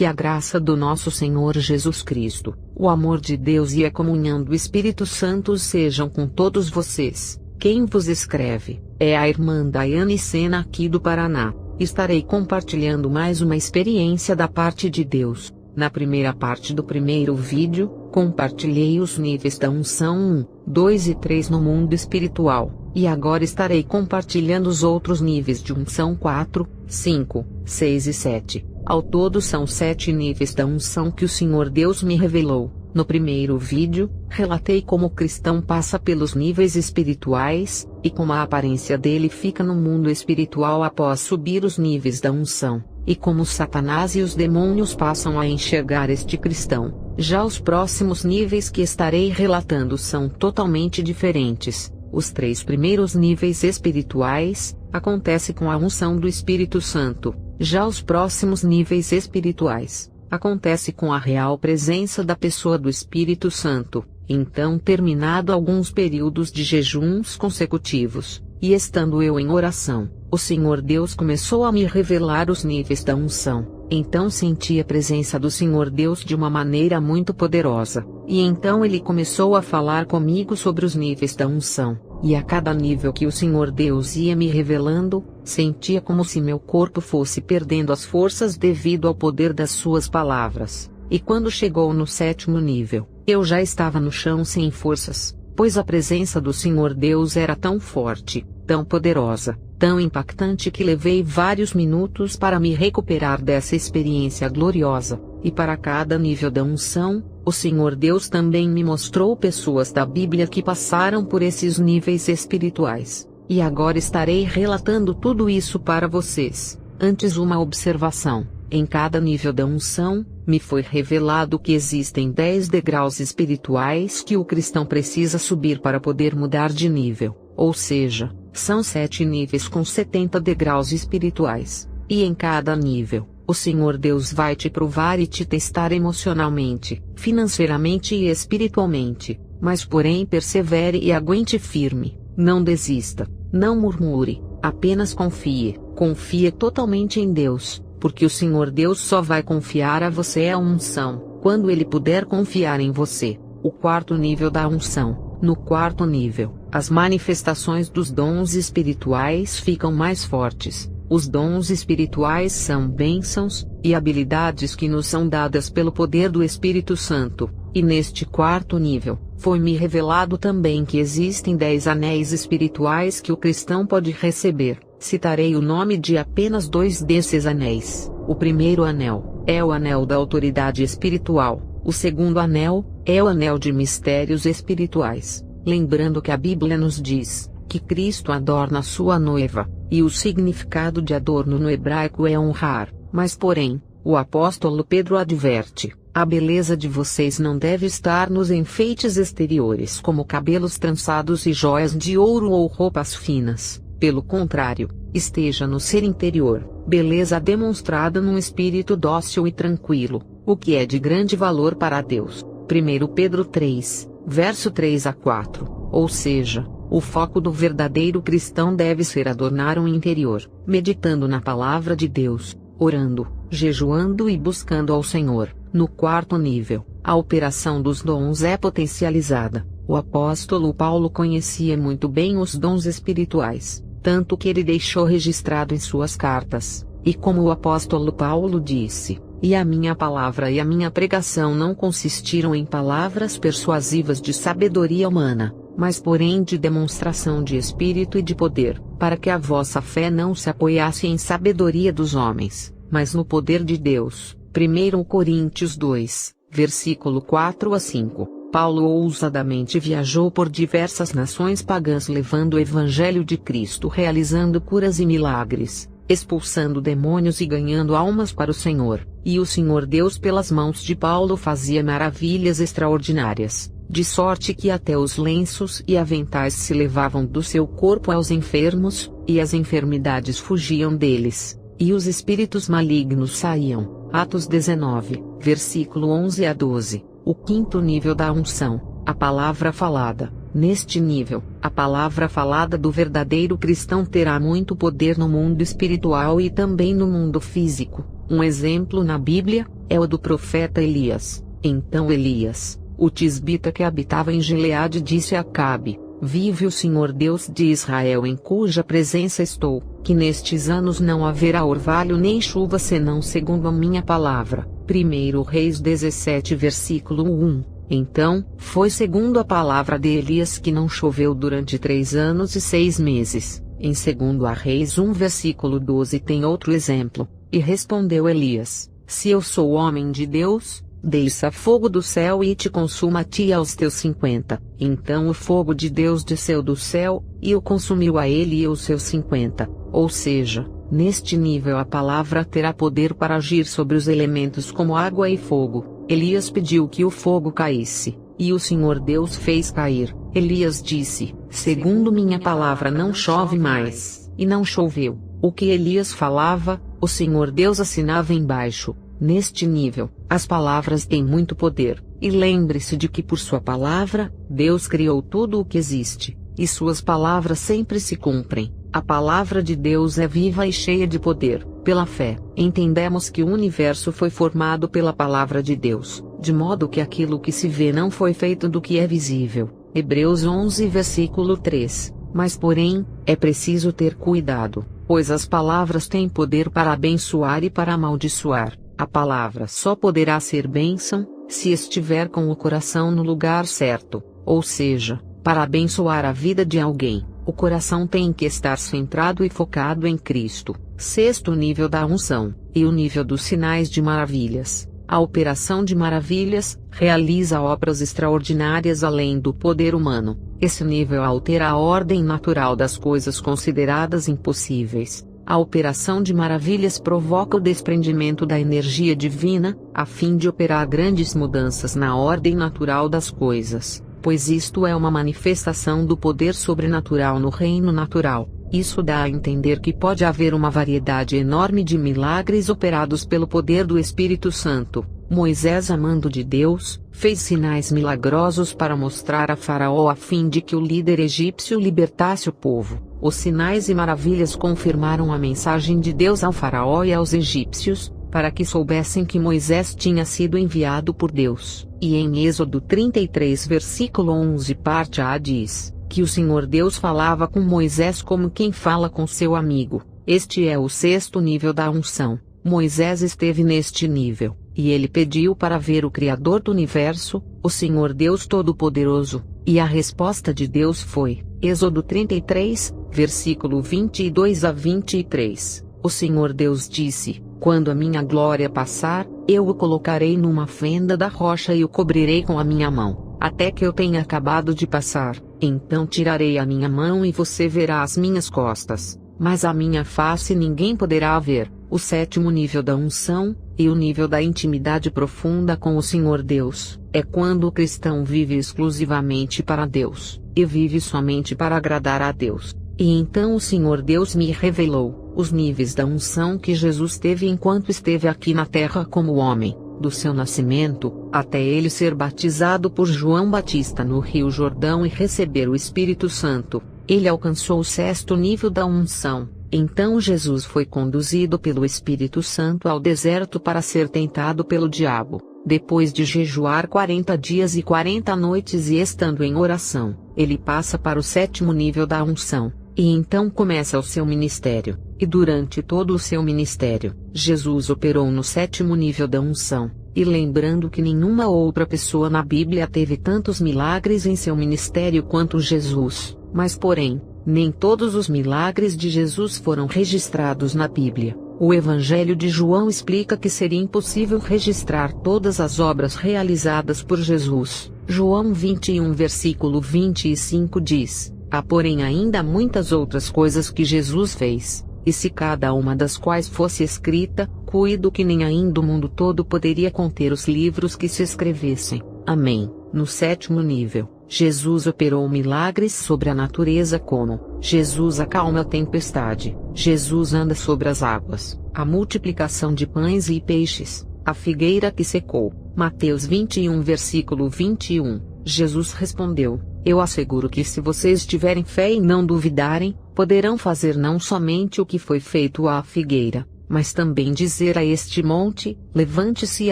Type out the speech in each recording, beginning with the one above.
Que a graça do nosso Senhor Jesus Cristo, o amor de Deus e a comunhão do Espírito Santo sejam com todos vocês. Quem vos escreve é a irmã Daiane Sena aqui do Paraná. Estarei compartilhando mais uma experiência da parte de Deus. Na primeira parte do primeiro vídeo, compartilhei os níveis da unção 1, 2 e 3 no mundo espiritual, e agora estarei compartilhando os outros níveis de unção 4, 5, 6 e 7. Ao todo são 7 níveis da unção que o Senhor Deus me revelou. No primeiro vídeo, relatei como o cristão passa pelos níveis espirituais, e como a aparência dele fica no mundo espiritual após subir os níveis da unção, e como Satanás e os demônios passam a enxergar este cristão. Já os próximos níveis que estarei relatando são totalmente diferentes. Os 3 primeiros níveis espirituais, acontece com a unção do Espírito Santo. Já os próximos níveis espirituais, acontece com a real presença da pessoa do Espírito Santo. Então, terminado alguns períodos de jejuns consecutivos, e estando eu em oração, o Senhor Deus começou a me revelar os níveis da unção. Então senti a presença do Senhor Deus de uma maneira muito poderosa, e então ele começou a falar comigo sobre os níveis da unção, e a cada nível que o Senhor Deus ia me revelando, sentia como se meu corpo fosse perdendo as forças devido ao poder das suas palavras. E quando chegou no 7º nível, eu já estava no chão sem forças, pois a presença do Senhor Deus era tão forte, tão poderosa, tão impactante que levei vários minutos para me recuperar dessa experiência gloriosa. E para cada nível da unção, o Senhor Deus também me mostrou pessoas da Bíblia que passaram por esses níveis espirituais. E agora estarei relatando tudo isso para vocês. Antes, uma observação: em cada nível da unção, me foi revelado que existem 10 degraus espirituais que o cristão precisa subir para poder mudar de nível, ou seja, são 7 níveis com 70 degraus espirituais, e em cada nível, o Senhor Deus vai te provar e te testar emocionalmente, financeiramente e espiritualmente, mas porém persevere e aguente firme, não desista, não murmure, apenas confie totalmente em Deus, porque o Senhor Deus só vai confiar a você a unção, quando Ele puder confiar em você. O 4º nível da unção. No 4º nível, as manifestações dos dons espirituais ficam mais fortes. Os dons espirituais são bênçãos e habilidades que nos são dadas pelo poder do Espírito Santo, e neste 4º nível, foi-me revelado também que existem 10 anéis espirituais que o cristão pode receber. Citarei o nome de apenas 2 desses anéis. O primeiro anel é o anel da autoridade espiritual. O segundo anel é o anel de mistérios espirituais. Lembrando que a Bíblia nos diz que Cristo adorna sua noiva, e o significado de adorno no hebraico é honrar. Mas porém, o apóstolo Pedro adverte: a beleza de vocês não deve estar nos enfeites exteriores como cabelos trançados e joias de ouro ou roupas finas. Pelo contrário, esteja no ser interior, beleza demonstrada num espírito dócil e tranquilo, o que é de grande valor para Deus. 1 Pedro 3, verso 3 a 4. Ou seja, o foco do verdadeiro cristão deve ser adornar o interior, meditando na palavra de Deus, orando, jejuando e buscando ao Senhor. No 4º nível, a operação dos dons é potencializada. O apóstolo Paulo conhecia muito bem os dons espirituais, tanto que ele deixou registrado em suas cartas, e como o apóstolo Paulo disse: e a minha palavra e a minha pregação não consistiram em palavras persuasivas de sabedoria humana, mas porém de demonstração de espírito e de poder, para que a vossa fé não se apoiasse em sabedoria dos homens, mas no poder de Deus. 1 Coríntios 2, versículo 4 a 5. Paulo ousadamente viajou por diversas nações pagãs levando o evangelho de Cristo, realizando curas e milagres, expulsando demônios e ganhando almas para o Senhor. E o Senhor Deus pelas mãos de Paulo fazia maravilhas extraordinárias, de sorte que até os lenços e aventais se levavam do seu corpo aos enfermos, e as enfermidades fugiam deles, e os espíritos malignos saíam. Atos 19, versículo 11 a 12. O 5º nível da unção, a palavra falada. Neste nível, a palavra falada do verdadeiro cristão terá muito poder no mundo espiritual e também no mundo físico. Um exemplo na Bíblia é o do profeta Elias. Então Elias, o tisbita que habitava em Gileade, disse a Acabe: vive o Senhor Deus de Israel, em cuja presença estou, que nestes anos não haverá orvalho nem chuva senão segundo a minha palavra. 1 Reis 17 versículo 1. Então, foi segundo a palavra de Elias que não choveu durante 3 anos e 6 meses. Em 2 Reis 1 versículo 12 tem outro exemplo. E respondeu Elias: se eu sou homem de Deus, desça fogo do céu e te consuma a ti e aos teus 50. Então o fogo de Deus desceu do céu, e o consumiu a ele e aos seus 50. Ou seja, neste nível a palavra terá poder para agir sobre os elementos como água e fogo. Elias pediu que o fogo caísse, e o Senhor Deus fez cair. Elias disse: segundo minha palavra não chove mais, e não choveu. O que Elias falava, o Senhor Deus assinava embaixo. Neste nível, as palavras têm muito poder, e lembre-se de que por sua palavra, Deus criou tudo o que existe, e suas palavras sempre se cumprem. A palavra de Deus é viva e cheia de poder. Pela fé, entendemos que o universo foi formado pela palavra de Deus, de modo que aquilo que se vê não foi feito do que é visível. Hebreus 11 versículo 3. Mas porém, é preciso ter cuidado, pois as palavras têm poder para abençoar e para amaldiçoar. A palavra só poderá ser bênção, se estiver com o coração no lugar certo, ou seja, para abençoar a vida de alguém, o coração tem que estar centrado e focado em Cristo. 6º nível da unção, e o nível dos sinais de maravilhas. A operação de maravilhas realiza obras extraordinárias além do poder humano. Esse nível altera a ordem natural das coisas consideradas impossíveis. A operação de maravilhas provoca o desprendimento da energia divina, a fim de operar grandes mudanças na ordem natural das coisas, pois isto é uma manifestação do poder sobrenatural no reino natural. Isso dá a entender que pode haver uma variedade enorme de milagres operados pelo poder do Espírito Santo. Moisés, a mando de Deus, fez sinais milagrosos para mostrar a Faraó a fim de que o líder egípcio libertasse o povo. Os sinais e maravilhas confirmaram a mensagem de Deus ao Faraó e aos egípcios, para que soubessem que Moisés tinha sido enviado por Deus. E em Êxodo 33 versículo 11 parte A diz que o Senhor Deus falava com Moisés como quem fala com seu amigo. Este é o 6º nível da unção. Moisés esteve neste nível, e ele pediu para ver o Criador do universo, o Senhor Deus Todo-Poderoso, e a resposta de Deus foi, Êxodo 33, versículo 22 a 23, o Senhor Deus disse: quando a minha glória passar, eu o colocarei numa fenda da rocha e o cobrirei com a minha mão, até que eu tenha acabado de passar. Então tirarei a minha mão e você verá as minhas costas, mas a minha face ninguém poderá ver. O 7º nível da unção, e o nível da intimidade profunda com o Senhor Deus, é quando o cristão vive exclusivamente para Deus, e vive somente para agradar a Deus. E então o Senhor Deus me revelou os níveis da unção que Jesus teve enquanto esteve aqui na terra como homem, do seu nascimento, até ele ser batizado por João Batista no Rio Jordão e receber o Espírito Santo. Ele alcançou o 6º nível da unção. Então Jesus foi conduzido pelo Espírito Santo ao deserto para ser tentado pelo diabo. Depois de jejuar 40 dias e 40 noites e estando em oração, ele passa para o 7º nível da unção, e então começa o seu ministério. E durante todo o seu ministério, Jesus operou no 7º nível da unção. E lembrando que nenhuma outra pessoa na Bíblia teve tantos milagres em seu ministério quanto Jesus, mas porém, nem todos os milagres de Jesus foram registrados na Bíblia. O Evangelho de João explica que seria impossível registrar todas as obras realizadas por Jesus. João 21 versículo 25 diz: há porém ainda muitas outras coisas que Jesus fez, e se cada uma das quais fosse escrita, cuido que nem ainda o mundo todo poderia conter os livros que se escrevessem. Amém. No 7º nível, Jesus operou milagres sobre a natureza como: Jesus acalma a tempestade, Jesus anda sobre as águas, a multiplicação de pães e peixes, a figueira que secou. Mateus 21 versículo 21, Jesus respondeu: eu asseguro que se vocês tiverem fé e não duvidarem, poderão fazer não somente o que foi feito à figueira, mas também dizer a este monte: levante-se e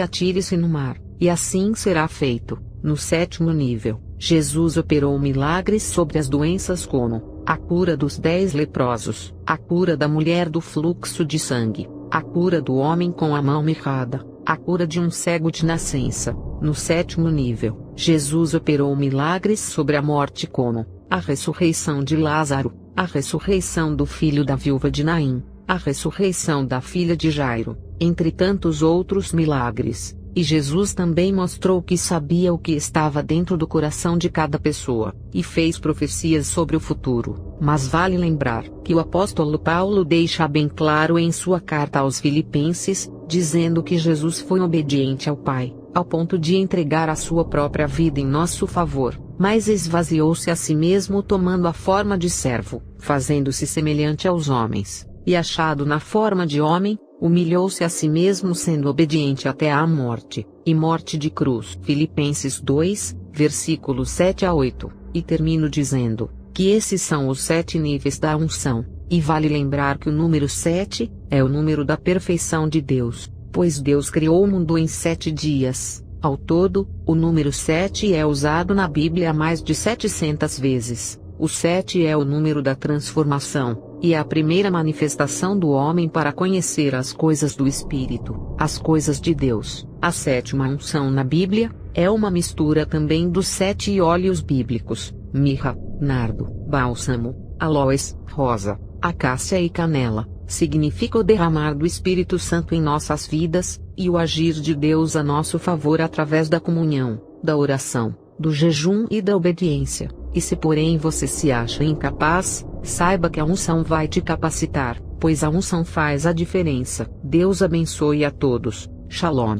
atire-se no mar, e assim será feito. No 7º nível, Jesus operou milagres sobre as doenças como a cura dos 10 leprosos, a cura da mulher do fluxo de sangue, a cura do homem com a mão mirrada, a cura de um cego de nascença. No 7º nível, Jesus operou milagres sobre a morte como a ressurreição de Lázaro, a ressurreição do filho da viúva de Naim, a ressurreição da filha de Jairo, entre tantos outros milagres. E Jesus também mostrou que sabia o que estava dentro do coração de cada pessoa, e fez profecias sobre o futuro. Mas vale lembrar que o apóstolo Paulo deixa bem claro em sua carta aos Filipenses, dizendo que Jesus foi obediente ao Pai, ao ponto de entregar a sua própria vida em nosso favor, mas esvaziou-se a si mesmo tomando a forma de servo, fazendo-se semelhante aos homens, e achado na forma de homem, humilhou-se a si mesmo sendo obediente até à morte, e morte de cruz. Filipenses 2, versículos 7 a 8, e termino dizendo que esses são os 7 níveis da unção, e vale lembrar que o número 7 é o número da perfeição de Deus, pois Deus criou o mundo em 7 dias. Ao todo, o número 7 é usado na Bíblia mais de 700 vezes. O 7 é o número da transformação, e é a primeira manifestação do homem para conhecer as coisas do Espírito, as coisas de Deus. A 7ª unção na Bíblia é uma mistura também dos 7 óleos bíblicos: mirra, nardo, bálsamo, aloes, rosa, acácia e canela. Significa o derramar do Espírito Santo em nossas vidas, e o agir de Deus a nosso favor através da comunhão, da oração, do jejum e da obediência. E se porém você se acha incapaz, saiba que a unção vai te capacitar, pois a unção faz a diferença. Deus abençoe a todos. Shalom.